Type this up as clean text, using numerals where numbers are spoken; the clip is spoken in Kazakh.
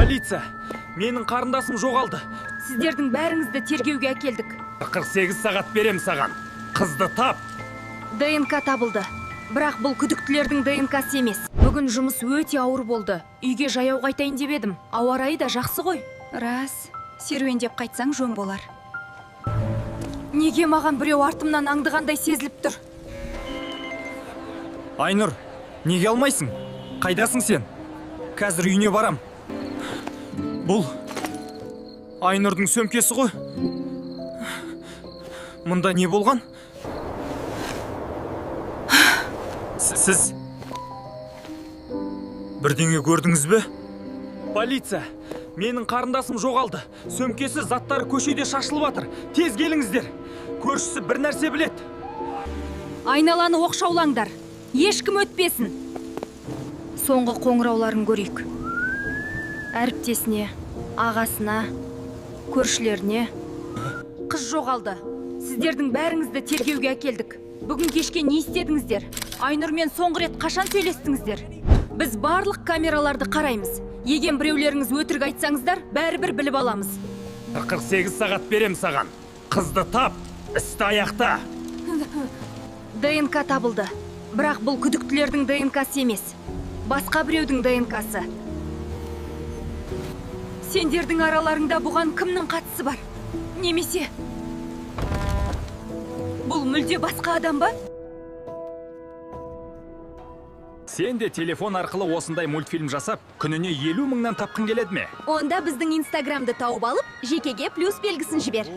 Полиция! Менің қарындасым жоғалды. Сіздердің бәріңізді тергеуге әкелдік. 48 сағат берем саған. Қызды тап. ДНК табылды. Бірақ бұл күдіктілердің ДНК-сы емес. Бүгін жұмыс өте ауыр болды. Үйге жаяу қайтайын деп едім. Ауа райы да жақсы ғой. Рас, серуендеп қайтсаң жөн болар. Неге маған біреу артымнан аңдығандай сезіліп тұр? Айнұр, неге алмайсың? Қайдасың сен? Қазір үйіне барам. Бұл Айнұрдың сөмкесі ғой. Мұнда не болған? Сіз бірдеңе көрдіңіз бе? Полиция! Менің қарындасым жоғалды. Сөмкесі, заттары көшеде шашылып жатыр. Тез келіңіздер. Көршісі бір нәрсе біледі. Айналаны оқшаулаңдар. Ешкім өтпесін. Соңғы қоңырауларын көрейік. Әріптесіне, ағасына, көршілеріне. Қыз жоғалды. Сіздердің бәріңізді тергеуге әкелдік. Бүгін кешке не істедіңіздер? Айнұрмен соңғы рет қашан сөйлестіңіздер? Біз барлық камераларды қараймыз. Еген біреулеріңіз өтірік айтсаңыздар, бәрібір біліп аламыз. 48 сағат берем саған. Қызды тап, істі аяқта. ДНК табылды. Бірақ бұл күдіктілердің ДНК-сы емес. Басқа біреудің ДНК-сы. Сендердің араларыңда бұған кімнің қатысы бар? Немесе бұл мүлде басқа адам ба? Сен де телефон арқылы осындай мультфильм жасап, күніне 50 мыңнан тапқың келеді ме? Онда біздің инстаграмды тауып алып, жекеге плюс белгісін жібер.